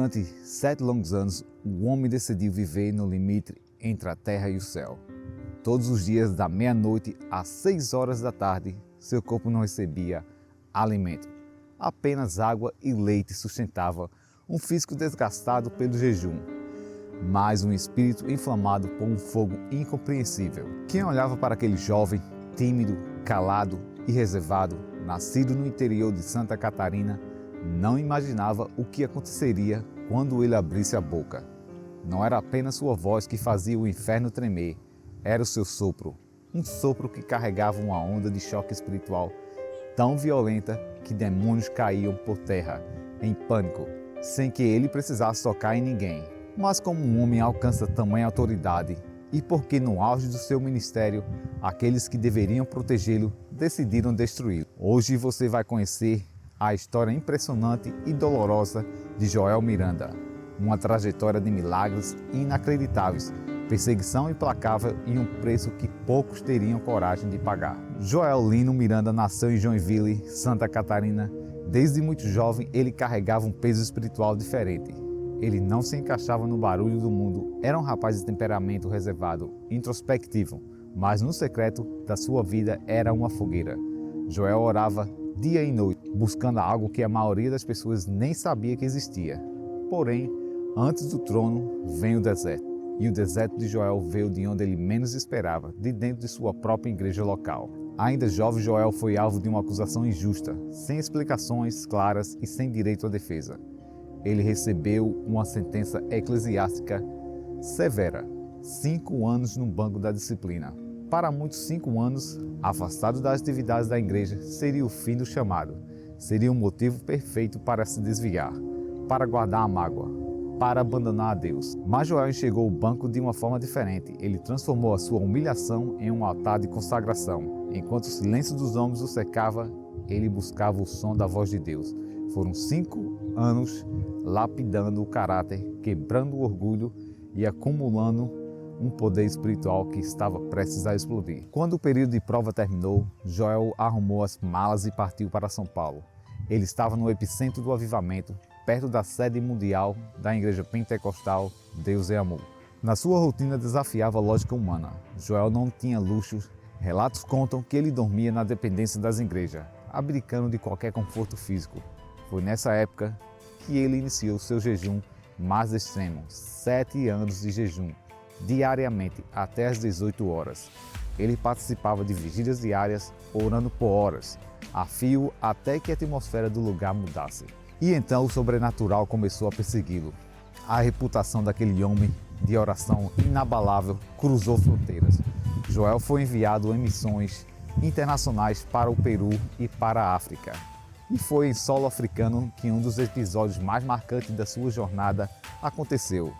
Durante 7 longos anos, o homem decidiu viver no limite entre a terra e o céu. Todos os dias, da meia-noite às 6 horas da tarde, seu corpo não recebia alimento. Apenas água e leite sustentava um físico desgastado pelo jejum, mas um espírito inflamado por um fogo incompreensível. Quem olhava para aquele jovem, tímido, calado e reservado, nascido no interior de Santa Catarina, não imaginava o que aconteceria quando ele abrisse a boca. Não era apenas sua voz que fazia o inferno tremer, era o seu sopro. Um sopro que carregava uma onda de choque espiritual tão violenta que demônios caíam por terra, em pânico, sem que ele precisasse tocar em ninguém. Mas como um homem alcança tamanha autoridade, e porque no auge do seu ministério, aqueles que deveriam protegê-lo decidiram destruí-lo. Hoje você vai conhecer a história impressionante e dolorosa de Joel Miranda, uma trajetória de milagres inacreditáveis, perseguição implacável e um preço que poucos teriam coragem de pagar. Joel Lino Miranda nasceu em Joinville, Santa Catarina. Desde muito jovem, ele carregava um peso espiritual diferente. Ele não se encaixava no barulho do mundo, era um rapaz de temperamento reservado, introspectivo, mas no secreto da sua vida era uma fogueira. Joel orava dia e noite, buscando algo que a maioria das pessoas nem sabia que existia. Porém, antes do trono vem o deserto. E o deserto de Joel veio de onde ele menos esperava, de dentro de sua própria igreja local. Ainda jovem, Joel foi alvo de uma acusação injusta, sem explicações claras e sem direito à defesa. Ele recebeu uma sentença eclesiástica severa, 5 anos no banco da disciplina. Para muitos, 5 anos, afastado das atividades da igreja, seria o fim do chamado. Seria um motivo perfeito para se desviar, para guardar a mágoa, para abandonar a Deus. Mas Joel enxergou o banco de uma forma diferente. Ele transformou a sua humilhação em um altar de consagração. Enquanto o silêncio dos homens o cercava, ele buscava o som da voz de Deus. Foram 5 anos lapidando o caráter, quebrando o orgulho e acumulando um poder espiritual que estava prestes a explodir. Quando o período de prova terminou, Joel arrumou as malas e partiu para São Paulo. Ele estava no epicentro do avivamento, perto da sede mundial da Igreja Pentecostal Deus é Amor. Na sua rotina desafiava a lógica humana. Joel não tinha luxos. Relatos contam que ele dormia na dependência das igrejas, abdicando de qualquer conforto físico. Foi nessa época que ele iniciou seu jejum mais extremo, 7 anos de jejum, diariamente até às 18 horas. Ele participava de vigílias diárias, orando por horas, a fio até que a atmosfera do lugar mudasse. E então o sobrenatural começou a persegui-lo. A reputação daquele homem de oração inabalável cruzou fronteiras. Joel foi enviado em missões internacionais para o Peru e para a África. E foi em solo africano que um dos episódios mais marcantes da sua jornada aconteceu.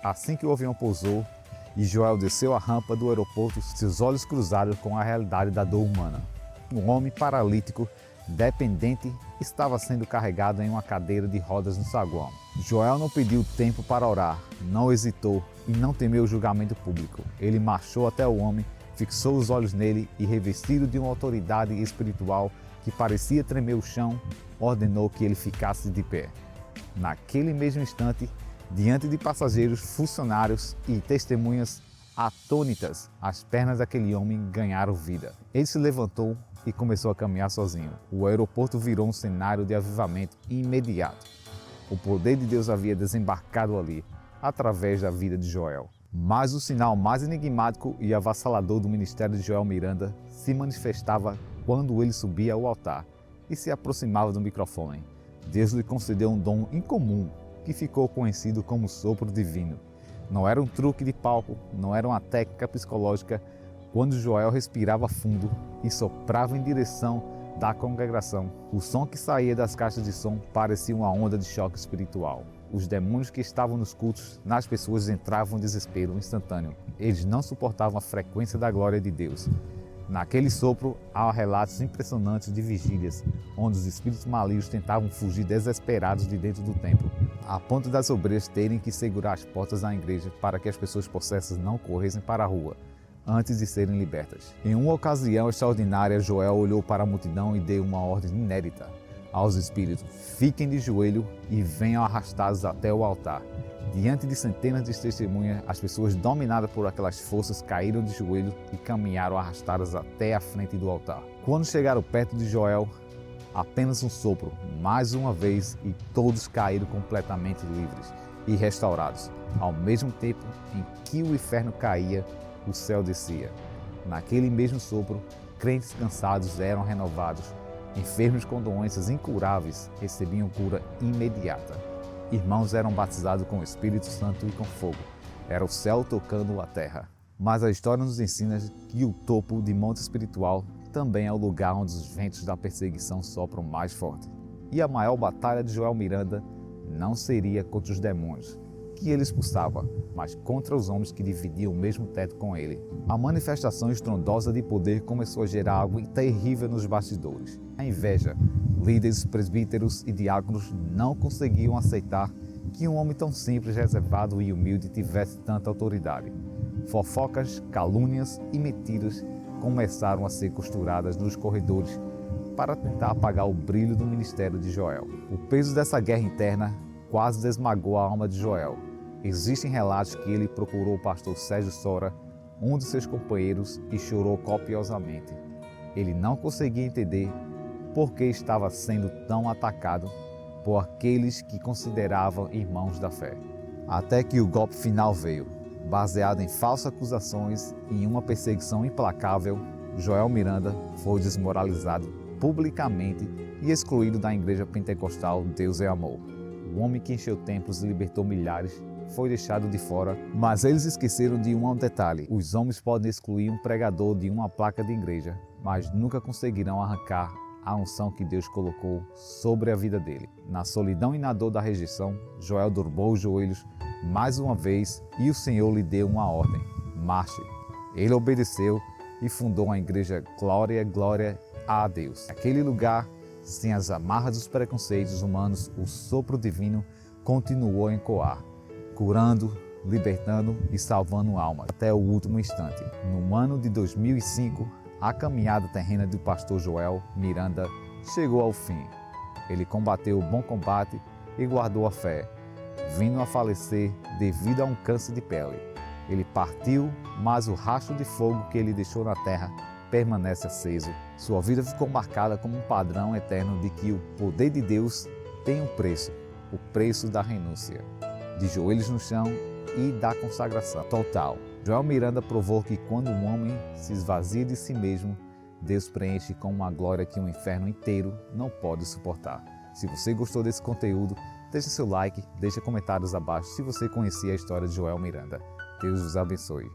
Assim que o avião pousou e Joel desceu a rampa do aeroporto, seus olhos cruzaram com a realidade da dor humana. Um homem paralítico, dependente, estava sendo carregado em uma cadeira de rodas no saguão. Joel não pediu tempo para orar, não hesitou e não temeu o julgamento público. Ele marchou até o homem, fixou os olhos nele e, revestido de uma autoridade espiritual que parecia tremer o chão, ordenou que ele ficasse de pé. Naquele mesmo instante, diante de passageiros, funcionários e testemunhas atônitas, as pernas daquele homem ganharam vida. Ele se levantou e começou a caminhar sozinho. O aeroporto virou um cenário de avivamento imediato. O poder de Deus havia desembarcado ali, através da vida de Joel. Mas o sinal mais enigmático e avassalador do ministério de Joel Miranda se manifestava quando ele subia ao altar e se aproximava do microfone. Deus lhe concedeu um dom incomum que ficou conhecido como sopro divino. Não era um truque de palco, não era uma técnica psicológica. Quando Joel respirava fundo e soprava em direção da congregação, o som que saía das caixas de som parecia uma onda de choque espiritual. Os demônios que estavam nos cultos, nas pessoas, entravam em desespero instantâneo. Eles não suportavam a frequência da glória de Deus. Naquele sopro, há relatos impressionantes de vigílias, onde os espíritos malignos tentavam fugir desesperados de dentro do templo, a ponto das obreiras terem que segurar as portas da igreja para que as pessoas possessas não corressem para a rua, antes de serem libertas. Em uma ocasião extraordinária, Joel olhou para a multidão e deu uma ordem inédita. aos espíritos: fiquem de joelho e venham arrastados até o altar. Diante de centenas de testemunhas, as pessoas dominadas por aquelas forças caíram de joelho e caminharam arrastadas até a frente do altar. Quando chegaram perto de Joel, apenas um sopro, mais uma vez, e todos caíram completamente livres e restaurados. Ao mesmo tempo em que o inferno caía, o céu descia. Naquele mesmo sopro, crentes cansados eram renovados. Enfermos com doenças incuráveis recebiam cura imediata. Irmãos eram batizados com o Espírito Santo e com fogo. Era o céu tocando a terra. Mas a história nos ensina que o topo de monte espiritual também é o lugar onde os ventos da perseguição sopram mais forte. E a maior batalha de Joel Miranda não seria contra os demônios que ele expulsava, mas contra os homens que dividiam o mesmo teto com ele. A manifestação estrondosa de poder começou a gerar algo terrível nos bastidores. A inveja. Líderes, presbíteros e diáconos não conseguiam aceitar que um homem tão simples, reservado e humilde tivesse tanta autoridade. Fofocas, calúnias e mentiras começaram a ser costuradas nos corredores para tentar apagar o brilho do ministério de Joel. O peso dessa guerra interna quase esmagou a alma de Joel. Existem relatos que ele procurou o pastor Sérgio Sora, um de seus companheiros, e chorou copiosamente. Ele não conseguia entender por que estava sendo tão atacado por aqueles que consideravam irmãos da fé. Até que o golpe final veio. Baseado em falsas acusações e em uma perseguição implacável, Joel Miranda foi desmoralizado publicamente e excluído da igreja pentecostal Deus é Amor. O homem que encheu templos e libertou milhares foi deixado de fora, mas eles esqueceram de um detalhe: os homens podem excluir um pregador de uma placa de igreja, mas nunca conseguirão arrancar a unção que Deus colocou sobre a vida dele. Na solidão e na dor da rejeição, Joel dobrou os joelhos mais uma vez e o Senhor lhe deu uma ordem: marche. Ele obedeceu e fundou a igreja Glória, Glória a Deus. Naquele lugar, sem as amarras dos preconceitos humanos, o sopro divino continuou a ecoar, curando, libertando e salvando almas até o último instante. No ano de 2005, a caminhada terrena do pastor Joel Miranda chegou ao fim. Ele combateu o bom combate e guardou a fé, vindo a falecer devido a um câncer de pele. Ele partiu, mas o rastro de fogo que ele deixou na terra permanece aceso. Sua vida ficou marcada como um padrão eterno de que o poder de Deus tem um preço, o preço da renúncia, de joelhos no chão e da consagração total. Joel Miranda provou que quando um homem se esvazia de si mesmo, Deus preenche com uma glória que o inferno inteiro não pode suportar. Se você gostou desse conteúdo, deixe seu like, deixe comentários abaixo se você conhecia a história de Joel Miranda. Deus os abençoe.